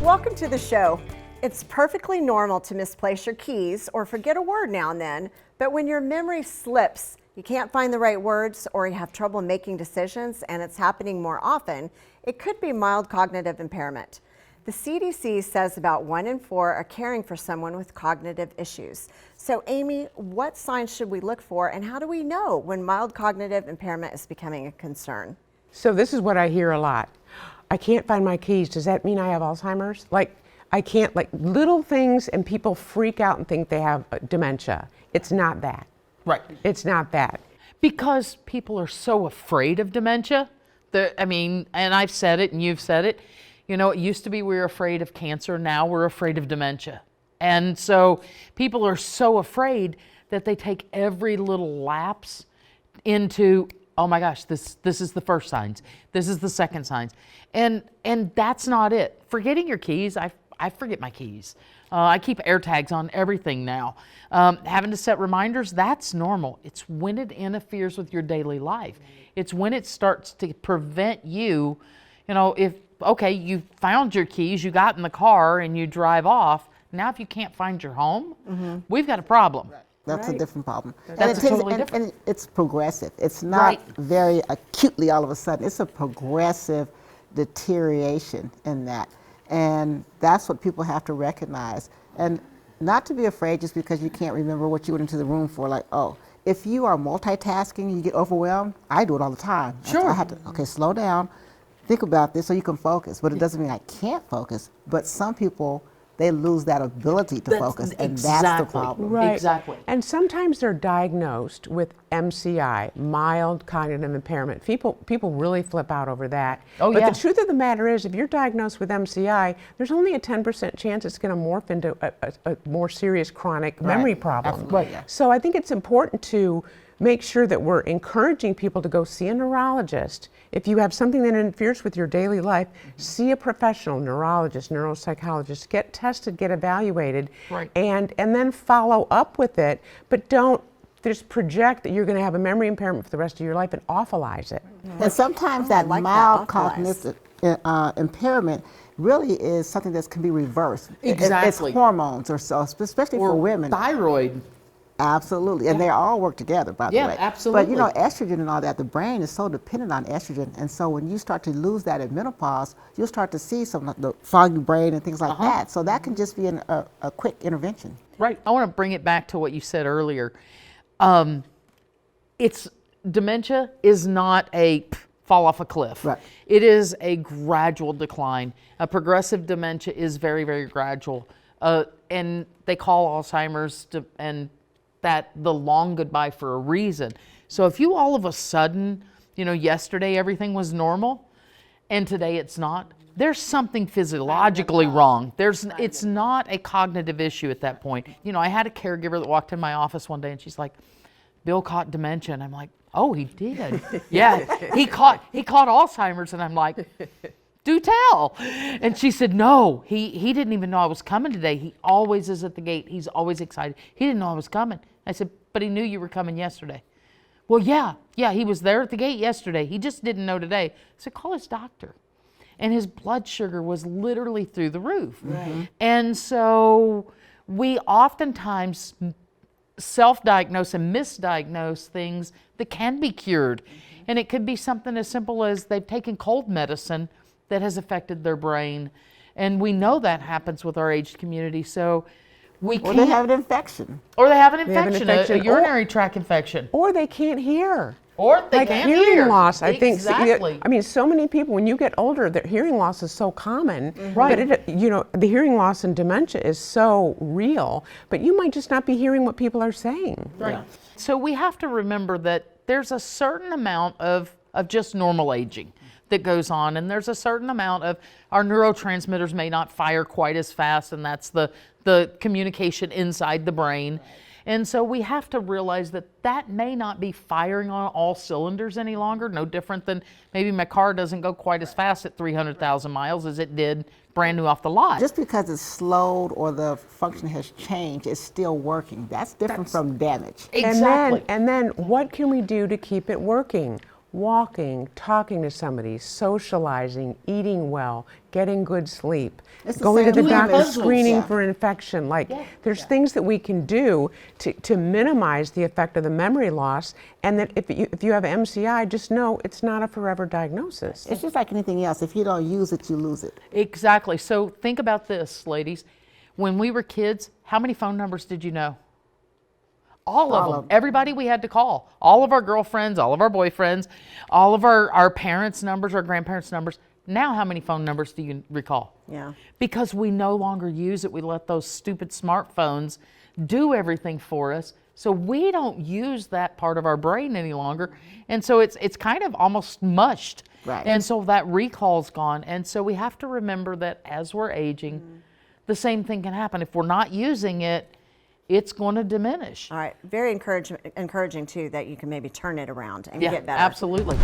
Welcome to the show. It's perfectly normal to misplace your keys or forget a word now and then, but when your memory slips, you can't find the right words, or you have trouble making decisions, and it's happening more often, it could be mild cognitive impairment. The CDC says about 1 in 4 are caring for someone with cognitive issues. So Amy, what signs should we look for, and how do we know when mild cognitive impairment is becoming a concern? So this is what I hear a lot. I can't find my keys. Does that mean I have Alzheimer's? I can't, little things, and people freak out and think they have dementia. It's not that. Right. It's not that. Because people are so afraid of dementia. And I've said it and you've said it. You know, it used to be we were afraid of cancer. Now we're afraid of dementia. And so people are so afraid that they take every little lapse into, oh my gosh, this is the first signs. This is the second signs. And that's not it. Forgetting your keys, I forget my keys. I keep AirTags on everything now. Having to set reminders, that's normal. It's when it interferes with your daily life. It's when it starts to prevent you, okay, you found your keys, you got in the car and you drive off. Now if you can't find your home, we've got a problem. Right. That's a different problem. That's totally different. And it's progressive. It's not very acutely all of a sudden. It's a progressive deterioration in that. And that's what people have to recognize. And not to be afraid just because you can't remember what you went into the room for, if you are multitasking, you get overwhelmed, I do it all the time. Sure. I have to, slow down, think about this so you can focus. But it doesn't mean I can't focus. But some people, they lose that ability to focus, and that's the problem. Right. Exactly. And sometimes they're diagnosed with MCI, mild cognitive impairment. People really flip out over that. Oh, but yeah. the truth of the matter is, if you're diagnosed with MCI, there's only a 10% chance it's going to morph into a more serious chronic memory problem. Absolutely, yeah. So I think it's important to make sure that we're encouraging people to go see a neurologist. If you have something that interferes with your daily life, see a professional, neurologist, neuropsychologist, get tested, get evaluated, and then follow up with it, but don't just project that you're going to have a memory impairment for the rest of your life and awfulize it. And sometimes that mild cognitive impairment really is something that can be reversed. Exactly. It's hormones or so, especially for women. Thyroid. Absolutely, and they all work together, by the way. Yeah, absolutely. But estrogen and all that, the brain is so dependent on estrogen, and so when you start to lose that at menopause, you'll start to see some of the foggy brain and things like that. So that can just be a quick intervention. Right. I want to bring it back to what you said earlier. Dementia is not a fall off a cliff. Right. It is a gradual decline. A progressive dementia is very, very gradual, and they call Alzheimer's and that the long goodbye for a reason. So if you all of a sudden, yesterday everything was normal and today it's not, there's something physiologically wrong. It's not a cognitive issue at that point. I had a caregiver that walked in my office one day and she's like, Bill caught dementia. And I'm like, oh, he did. Yeah, he caught Alzheimer's. And I'm like, do tell. And she said, no, he didn't even know I was coming today. He always is at the gate. He's always excited. He didn't know I was coming. I said, but he knew you were coming yesterday. Well, yeah, he was there at the gate yesterday. He just didn't know today. I said, call his doctor. And his blood sugar was literally through the roof. Right. And so we oftentimes self-diagnose and misdiagnose things that can be cured. And it could be something as simple as they've taken cold medicine that has affected their brain. And we know that happens with our aged community. So we can't. Or they have an infection. Or they have an infection, a urinary tract infection. Or they can't hear. Or they can't hear. Hearing loss, I think. Exactly. So many people, when you get older, their hearing loss is so common. Right. But the hearing loss and dementia is so real, but you might just not be hearing what people are saying. Right. Yeah. So we have to remember that there's a certain amount of just normal aging that goes on, and there's a certain amount of our neurotransmitters may not fire quite as fast, and that's the communication inside the brain. And so we have to realize that may not be firing on all cylinders any longer, no different than maybe my car doesn't go quite as fast at 300,000 miles as it did brand new off the lot. Just because it's slowed or the function has changed, it's still working. That's different from damage. Exactly. And then what can we do to keep it working? walking, talking to somebody, socializing, eating well, getting good sleep, It's the going to same the thing doctor, as- screening Yeah. for infection. Like, there's things that we can do to minimize the effect of the memory loss, and that if you have MCI, just know it's not a forever diagnosis. It's just like anything else. If you don't use it, you lose it. Exactly. So think about this, ladies. When we were kids, how many phone numbers did you know? All of them. Everybody we had to call. All of our girlfriends, all of our boyfriends, all of our parents' numbers, our grandparents' numbers. Now, how many phone numbers do you recall? Yeah. Because we no longer use it. We let those stupid smartphones do everything for us. So we don't use that part of our brain any longer. And so it's kind of almost mushed. Right. And so that recall's gone. And so we have to remember that as we're aging, the same thing can happen. If we're not using it, it's going to diminish. All right. Very encouraging too that you can maybe turn it around and Yeah, get better. absolutely.